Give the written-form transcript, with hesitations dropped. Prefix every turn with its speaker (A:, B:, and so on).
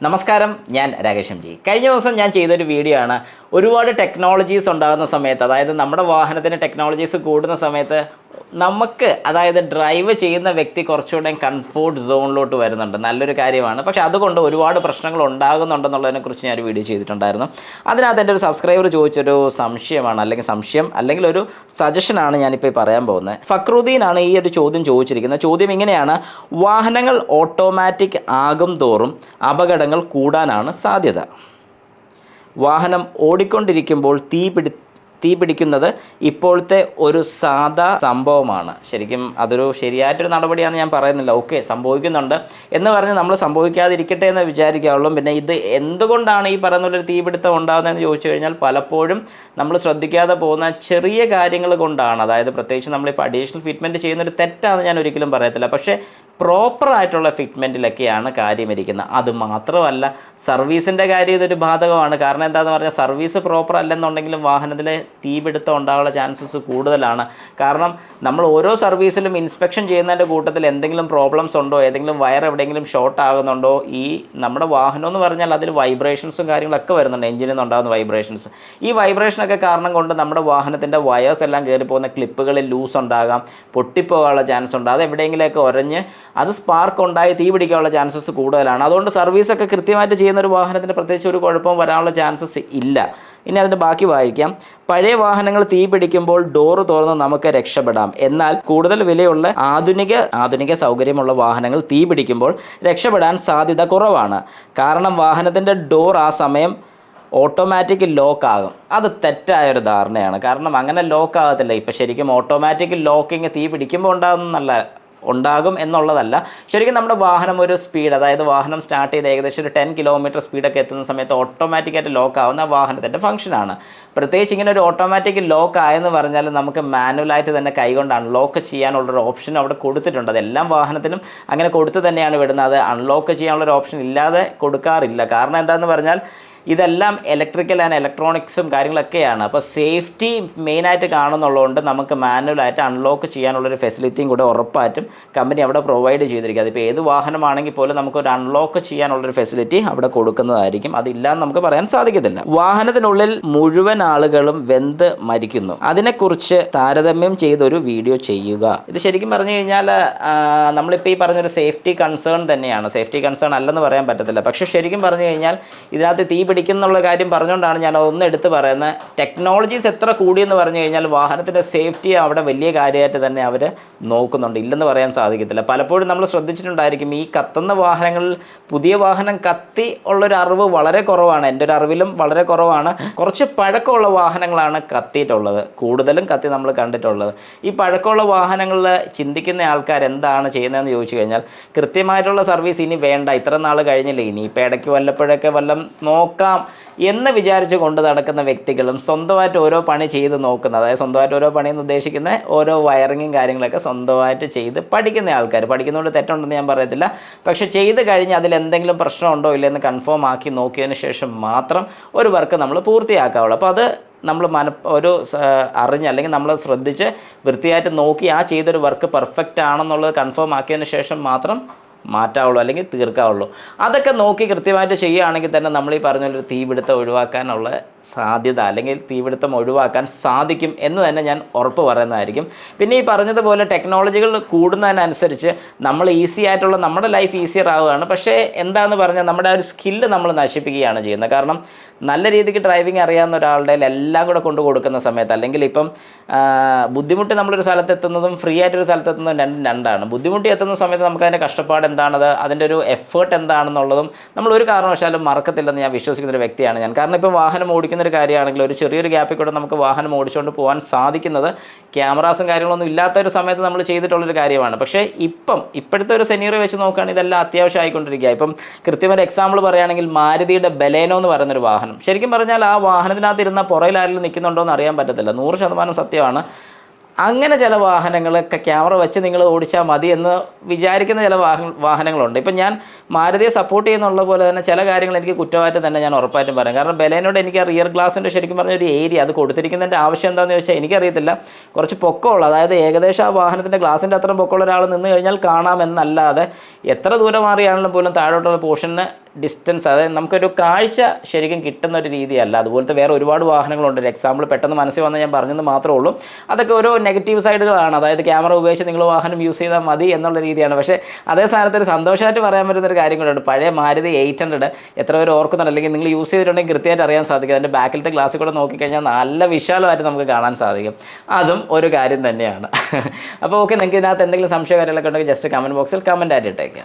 A: നമസ്കാരം, ഞാൻ രാകേഷ് ജി. കഴിഞ്ഞ ദിവസം ഞാൻ ചെയ്തൊരു വീഡിയോ ആണ്. ഒരുപാട് ടെക്നോളജീസ് ഉണ്ടാകുന്ന സമയത്ത്, അതായത് നമ്മുടെ വാഹനത്തിന് ടെക്നോളജീസ് കൂടുന്ന സമയത്ത് നമുക്ക്, അതായത് ഡ്രൈവ് ചെയ്യുന്ന വ്യക്തി കുറച്ചുകൂടെ കംഫോർട്ട് സോണിലോട്ട് വരുന്നുണ്ട്. നല്ലൊരു കാര്യമാണ്. പക്ഷേ അതുകൊണ്ട് ഒരുപാട് പ്രശ്നങ്ങൾ ഉണ്ടാകുന്നുണ്ടെന്നുള്ളതിനെക്കുറിച്ച് ഞാനൊരു വീഡിയോ ചെയ്തിട്ടുണ്ടായിരുന്നു. അതിനകത്ത് എൻ്റെ ഒരു സബ്സ്ക്രൈബർ ചോദിച്ചൊരു സംശയമാണ്, അല്ലെങ്കിൽ ഒരു സജഷനാണ് ഞാനിപ്പോൾ പറയാൻ പോകുന്നത്. ഫക്രുദ്ദീനാണ് ഈ ഒരു ചോദ്യം ചോദിച്ചിരിക്കുന്നത്. ചോദ്യം ഇങ്ങനെയാണ്: വാഹനങ്ങൾ ഓട്ടോമാറ്റിക് ആകും തോറും അപകടങ്ങൾ കൂടാനാണ് സാധ്യത. വാഹനം ഓടിക്കൊണ്ടിരിക്കുമ്പോൾ തീ പിടിക്കുന്നത് ഇപ്പോഴത്തെ ഒരു സാധാ സംഭവമാണ്. ശരിക്കും അതൊരു ശരിയായിട്ടൊരു നടപടിയാണെന്ന് ഞാൻ പറയുന്നില്ല. ഓക്കെ, സംഭവിക്കുന്നുണ്ട് എന്ന് പറഞ്ഞ് നമ്മൾ സംഭവിക്കാതിരിക്കട്ടെ എന്ന് വിചാരിക്കാവുള്ളൂ. പിന്നെ ഇത് എന്തുകൊണ്ടാണ് ഈ പറയുന്നൊരു തീപിടുത്തം ഉണ്ടാകുന്നതെന്ന് ചോദിച്ചു കഴിഞ്ഞാൽ, പലപ്പോഴും നമ്മൾ ശ്രദ്ധിക്കാതെ പോകുന്ന ചെറിയ കാര്യങ്ങൾ കൊണ്ടാണ്. അതായത് പ്രത്യേകിച്ച് നമ്മളിപ്പോൾ അഡീഷണൽ ഫിറ്റ്മെൻറ്റ് ചെയ്യുന്നൊരു തെറ്റാണെന്ന് ഞാൻ ഒരിക്കലും പറയത്തില്ല. പക്ഷേ പ്രോപ്പറായിട്ടുള്ള ഫിറ്റ്മെൻറ്റിലൊക്കെയാണ് കാര്യം ഇരിക്കുന്നത്. അത് മാത്രമല്ല, സർവീസിൻ്റെ കാര്യം ഇതൊരു ബാധകമാണ്. കാരണം എന്താണെന്ന് പറഞ്ഞാൽ, സർവീസ് പ്രോപ്പർ അല്ലെന്നുണ്ടെങ്കിലും വാഹനത്തിൽ തീപിടുത്തം ഉണ്ടാകാനുള്ള ചാൻസസ് കൂടുതലാണ്. കാരണം നമ്മൾ ഓരോ സർവീസിലും ഇൻസ്പെക്ഷൻ ചെയ്യുന്നതിൻ്റെ കൂട്ടത്തിൽ എന്തെങ്കിലും പ്രോബ്ലംസ് ഉണ്ടോ, ഏതെങ്കിലും വയർ എവിടെയെങ്കിലും ഷോർട്ട് ആകുന്നുണ്ടോ, ഈ നമ്മുടെ വാഹനം എന്ന് പറഞ്ഞാൽ അതിൽ വൈബ്രേഷൻസും കാര്യങ്ങളൊക്കെ വരുന്നുണ്ട്. എഞ്ചിനിൽ നിന്നുണ്ടാകുന്ന വൈബ്രേഷൻസ്, ഈ വൈബ്രേഷനൊക്കെ കാരണം കൊണ്ട് നമ്മുടെ വാഹനത്തിൻ്റെ വയേഴ്സ് എല്ലാം കയറി പോകുന്ന ക്ലിപ്പുകളിൽ ലൂസ് ഉണ്ടാകാം, പൊട്ടിപ്പോകാനുള്ള ചാൻസ് ഉണ്ട്. അത് എവിടെയെങ്കിലുമൊക്കെ ഉരഞ്ഞ് അത് സ്പാർക്ക് ഉണ്ടായി തീ പിടിക്കാനുള്ള ചാൻസസ് കൂടുതലാണ്. അതുകൊണ്ട് സർവീസൊക്കെ കൃത്യമായിട്ട് ചെയ്യുന്ന ഒരു വാഹനത്തിന് പ്രത്യേകിച്ച് ഒരു കുഴപ്പവും വരാനുള്ള ചാൻസസ് ഇല്ല. ഇനി അതിൻ്റെ ബാക്കി വായിക്കാം. പഴയ വാഹനങ്ങൾ തീ പിടിക്കുമ്പോൾ ഡോറ് തുറന്ന് നമുക്ക് രക്ഷപ്പെടാം. എന്നാൽ കൂടുതൽ വിലയുള്ള ആധുനിക സൗകര്യമുള്ള വാഹനങ്ങൾ തീ പിടിക്കുമ്പോൾ രക്ഷപ്പെടാൻ സാധ്യത കുറവാണ്. കാരണം വാഹനത്തിൻ്റെ ഡോർ ആ സമയം ഓട്ടോമാറ്റിക് ലോക്ക് ആകും. അത് തെറ്റായൊരു ധാരണയാണ്. കാരണം അങ്ങനെ ലോക്ക് ആകത്തില്ല. ഇപ്പം ശരിക്കും ഓട്ടോമാറ്റിക് ലോക്കിങ് തീ പിടിക്കുമ്പോൾ ഉണ്ടാകും എന്നുള്ളതല്ല. ശരിക്കും നമ്മുടെ വാഹനം ഒരു സ്പീഡ്, അതായത് വാഹനം സ്റ്റാർട്ട് ചെയ്ത് ഏകദേശം ഒരു 10 കിലോമീറ്റർ സ്പീഡൊക്കെ എത്തുന്ന സമയത്ത് ഓട്ടോമാറ്റിക്കായിട്ട് ലോക്ക് ആവുന്ന വാഹനത്തിൻ്റെ ഫംഗ്ഷനാണ്. പ്രത്യേകിച്ച് ഇങ്ങനെ ഒരു ഓട്ടോമാറ്റിക് ലോക്ക് ആയെന്ന് പറഞ്ഞാൽ നമുക്ക് മാനുവലായിട്ട് തന്നെ കൈകൊണ്ട് അൺലോക്ക് ചെയ്യാനുള്ളൊരു ഓപ്ഷൻ അവിടെ കൊടുത്തിട്ടുണ്ട്. അതെല്ലാം വാഹനത്തിനും അങ്ങനെ കൊടുത്ത് തന്നെയാണ് വിടുന്നത്. അത് അൺലോക്ക് ചെയ്യാനുള്ളൊരു ഓപ്ഷൻ ഇല്ലാതെ കൊടുക്കാറില്ല. കാരണം എന്താണെന്ന് പറഞ്ഞാൽ, ഇതെല്ലാം ഇലക്ട്രിക്കൽ ആൻഡ് ഇലക്ട്രോണിക്സും കാര്യങ്ങളൊക്കെയാണ്. അപ്പോൾ സേഫ്റ്റി മെയിനായിട്ട് കാണുന്നുള്ളതുകൊണ്ട് നമുക്ക് മാനുവലായിട്ട് അൺലോക്ക് ചെയ്യാനുള്ളൊരു ഫെസിലിറ്റിയും കൂടെ ഉറപ്പായിട്ടും കമ്പനി അവിടെ പ്രൊവൈഡ് ചെയ്തിരിക്കുക. അതിപ്പോൾ ഏത് വാഹനമാണെങ്കിൽ പോലും നമുക്കൊരു അൺലോക്ക് ചെയ്യാനുള്ളൊരു ഫെസിലിറ്റി അവിടെ കൊടുക്കുന്നതായിരിക്കും. അതില്ലാന്ന് നമുക്ക് പറയാൻ സാധിക്കത്തില്ല. വാഹനത്തിനുള്ളിൽ മുഴുവൻ ആളുകളും വെന്ത് മരിക്കുന്നു. അതിനെക്കുറിച്ച് താരതമ്യം ചെയ്തൊരു വീഡിയോ ചെയ്യുക. ഇത് ശരിക്കും പറഞ്ഞു കഴിഞ്ഞാൽ നമ്മളിപ്പോൾ ഈ പറഞ്ഞൊരു സേഫ്റ്റി കൺസേൺ തന്നെയാണ്. സേഫ്റ്റി കൺസേൺ അല്ലെന്ന് പറയാൻ പറ്റത്തില്ല. പക്ഷേ ശരിക്കും പറഞ്ഞു കഴിഞ്ഞാൽ ഇതിനകത്ത് തീ പിടിക്കുന്നുള്ള കാര്യം പറഞ്ഞുകൊണ്ടാണ് ഞാൻ ഒന്ന് എടുത്ത് പറയുന്നത്. ടെക്നോളജീസ് എത്ര കൂടിയെന്ന് പറഞ്ഞു കഴിഞ്ഞാൽ വാഹനത്തിൻ്റെ സേഫ്റ്റി അവിടെ വലിയ കാര്യമായിട്ട് തന്നെ അവർ നോക്കുന്നുണ്ട്. ഇല്ലെന്ന് പറയാൻ സാധിക്കത്തില്ല. പലപ്പോഴും നമ്മൾ ശ്രദ്ധിച്ചിട്ടുണ്ടായിരിക്കും, ഈ കത്തുന്ന വാഹനങ്ങളിൽ പുതിയ വാഹനം കത്തി ഉള്ളൊരു അറിവ് വളരെ കുറവാണ്. എൻ്റെ ഒരു അറിവിലും വളരെ കുറവാണ്. കുറച്ച് പഴക്കമുള്ള വാഹനങ്ങളാണ് കത്തിയിട്ടുള്ളത്, കൂടുതലും കത്തി നമ്മൾ കണ്ടിട്ടുള്ളത്. ഈ പഴക്കമുള്ള വാഹനങ്ങളിൽ ചിന്തിക്കുന്ന ആൾക്കാർ എന്താണ് ചെയ്യുന്നതെന്ന് ചോദിച്ചു കഴിഞ്ഞാൽ, കൃത്യമായിട്ടുള്ള സർവീസ് ഇനി വേണ്ട, ഇത്ര നാൾ കഴിഞ്ഞില്ലേ, ഇനി ഇപ്പോൾ ഇടയ്ക്ക് വല്ലപ്പോഴൊക്കെ നോക്കാം എന്ന് വിചാരിച്ച് കൊണ്ട് നടക്കുന്ന വ്യക്തികളും സ്വന്തമായിട്ട് ഓരോ പണി ചെയ്ത് നോക്കുന്ന, അതായത് സ്വന്തമായിട്ട് ഓരോ പണിയെന്ന് ഉദ്ദേശിക്കുന്ന ഓരോ വയറിങ്ങും കാര്യങ്ങളൊക്കെ സ്വന്തമായിട്ട് ചെയ്ത് പഠിക്കുന്ന ആൾക്കാർ. പഠിക്കുന്നതുകൊണ്ട് തെറ്റുണ്ടെന്ന് ഞാൻ പറയത്തില്ല. പക്ഷേ ചെയ്ത് കഴിഞ്ഞ് അതിൽ എന്തെങ്കിലും പ്രശ്നമുണ്ടോ ഇല്ലെന്ന് കൺഫേം ആക്കി നോക്കിയതിന് ശേഷം മാത്രം ഒരു വർക്ക് നമ്മൾ പൂർത്തിയാക്കാവുള്ളൂ. അപ്പോൾ അത് നമ്മൾ അറിഞ്ഞ് അല്ലെങ്കിൽ നമ്മൾ ശ്രദ്ധിച്ച് വൃത്തിയായിട്ട് നോക്കി ആ ചെയ്തൊരു വർക്ക് പെർഫെക്റ്റ് ആണെന്നുള്ളത് കൺഫേം ആക്കിയതിന് ശേഷം മാത്രം മാറ്റാവുള്ളൂ, അല്ലെങ്കിൽ തീർക്കാവുള്ളൂ. അതൊക്കെ നോക്കി കൃത്യമായിട്ട് ചെയ്യുകയാണെങ്കിൽ തന്നെ നമ്മൾ ഈ പറഞ്ഞൊരു തീപിടുത്തം ഒഴിവാക്കാനുള്ള സാധ്യത, അല്ലെങ്കിൽ തീപിടുത്തം ഒഴിവാക്കാൻ സാധിക്കും എന്ന് തന്നെ ഞാൻ ഉറപ്പ് പറയുന്നതായിരിക്കും. പിന്നെ ഈ പറഞ്ഞതുപോലെ ടെക്നോളജികൾ കൂടുന്നതിനനുസരിച്ച് നമ്മൾ നമ്മുടെ ലൈഫ് ഈസിയർ ആവുകയാണ്. പക്ഷേ എന്താണെന്ന് പറഞ്ഞാൽ നമ്മുടെ ആ ഒരു സ്കില്ല് നമ്മൾ നശിപ്പിക്കുകയാണ് ചെയ്യുന്നത്. കാരണം നല്ല രീതിക്ക് ഡ്രൈവിംഗ് അറിയാവുന്ന ഒരാളുടെ എല്ലാം കൂടെ കൊണ്ടു കൊടുക്കുന്ന സമയത്ത്, അല്ലെങ്കിൽ ഇപ്പം ബുദ്ധിമുട്ടി നമ്മളൊരു സ്ഥലത്തെത്തുന്നതും ഫ്രീ ആയിട്ടൊരു സ്ഥലത്തെത്തുന്നതും രണ്ടാണ്. ബുദ്ധിമുട്ടി എത്തുന്ന സമയത്ത് നമുക്ക് അതിൻ്റെ കഷ്ടപ്പാട് എന്താണത്, അതിൻ്റെ ഒരു എഫേർട്ട് എന്താണെന്നുള്ളതും നമ്മൾ ഒരു കാരണവശാലും മറക്കത്തില്ലെന്ന് ഞാൻ വിശ്വസിക്കുന്നൊരു വ്യക്തിയാണ് ഞാൻ. കാരണം ഇപ്പം വാഹനം ഓടിക്കുന്നൊരു കാര്യമാണെങ്കിൽ ഒരു ചെറിയൊരു ഗ്യാപ്പിൽ കൂടെ നമുക്ക് വാഹനം ഓടിച്ചുകൊണ്ട് പോകാൻ സാധിക്കുന്നത് ക്യാമറാസും കാര്യങ്ങളൊന്നും ഇല്ലാത്തൊരു സമയത്ത് നമ്മൾ ചെയ്തിട്ടുള്ളൊരു കാര്യമാണ്. പക്ഷേ ഇപ്പോഴത്തെ ഒരു സെനീറിയോ വെച്ച് നോക്കുകയാണെങ്കിൽ ഇതെല്ലാം അത്യാവശ്യം ആയിക്കൊണ്ടിരിക്കുക. ഇപ്പം കൃത്യമായൊരു എക്സാമ്പിൾ പറയുകയാണെങ്കിൽ മാരുതിയുടെ ബലേനോ എന്ന് പറയുന്നൊരു വാഹനം, ശരിക്കും പറഞ്ഞാൽ ആ വാഹനത്തിനകത്ത് ഇരുന്ന പുറയിൽ ആരെങ്കിലും നിൽക്കുന്നുണ്ടോ എന്ന് അറിയാൻ പറ്റത്തില്ല. 100% സത്യമാണ്. അങ്ങനെ ചില വാഹനങ്ങളൊക്കെ ക്യാമറ വെച്ച് നിങ്ങൾ ഓടിച്ചാൽ മതി എന്ന് വിചാരിക്കുന്ന ചില വാഹനങ്ങളുണ്ട്. ഇപ്പം ഞാൻ മാരുതിയെ സപ്പോർട്ട് ചെയ്യുന്നുള്ള പോലെ തന്നെ ചില കാര്യങ്ങൾ എനിക്ക് കുറ്റമായിട്ട് തന്നെ ഞാൻ ഉറപ്പായിട്ടും പറയാം. കാരണം ബലേനോട് എനിക്ക് ആ റിയർ ഗ്ലാസിൻ്റെ ശരിക്കും പറഞ്ഞൊരു ഏരിയ അത് കൊടുത്തിരിക്കുന്നതിൻ്റെ ആവശ്യം എന്താണെന്ന് ചോദിച്ചാൽ എനിക്കറിയത്തില്ല. കുറച്ച് പൊക്കമുള്ള, അതായത് ഏകദേശം ആ വാഹനത്തിൻ്റെ ഗ്ലാസിൻ്റെ അത്രയും പൊക്കമുള്ള ഒരാൾ നിന്ന് കഴിഞ്ഞാൽ കാണാമെന്നല്ലാതെ എത്ര ദൂരം മാറിയാണെങ്കിലും പോലും താഴോട്ടുള്ള പോർഷന് ഡിസ്റ്റൻസ്, അതായത് നമുക്കൊരു കാഴ്ച ശരിക്കും കിട്ടുന്ന ഒരു രീതിയല്ല. അതുപോലത്തെ വേറെ ഒരുപാട് വാഹനങ്ങളുണ്ട്. ഒരു എക്സാമ്പിൾ പെട്ടെന്ന് മനസ്സിൽ വന്ന് ഞാൻ പറഞ്ഞെന്ന് മാത്രമേ ഉള്ളൂ. അതൊക്കെ ഓരോ നെഗറ്റീവ് സൈഡുകളാണ്. അതായത് ക്യാമറ ഉപയോഗിച്ച് നിങ്ങൾ വാഹനം യൂസ് ചെയ്താൽ മതി എന്നുള്ള രീതിയാണ്. പക്ഷേ അതേ സ്ഥാനത്ത് ഒരു സന്തോഷമായിട്ട് പറയാൻ പറ്റുന്ന ഒരു കാര്യം കൂടെയുണ്ട്. പഴയ മാരുതി 800 എത്ര പേര് ഓർക്കുന്നുണ്ട്, അല്ലെങ്കിൽ നിങ്ങൾ യൂസ് ചെയ്തിട്ടുണ്ടെങ്കിൽ കൃത്യമായിട്ട് അറിയാൻ സാധിക്കും. അതിൻ്റെ ബാക്കിലത്തെ ഗ്ലാസ്സിൽ കൂടെ നോക്കിക്കഴിഞ്ഞാൽ നല്ല വിശാലമായിട്ട് നമുക്ക് കാണാൻ സാധിക്കും. അതും ഒരു കാര്യം തന്നെയാണ്. അപ്പോൾ ഓക്കെ, നിങ്ങൾക്ക് ഇതിനകത്ത് എന്തെങ്കിലും സംശയ കാര്യങ്ങളൊക്കെ ഉണ്ടെങ്കിൽ ജസ്റ്റ് കമൻറ്റ് ബോക്സിൽ കമൻറ്റ് ആയിട്ട് ഇട്ടേക്കാം.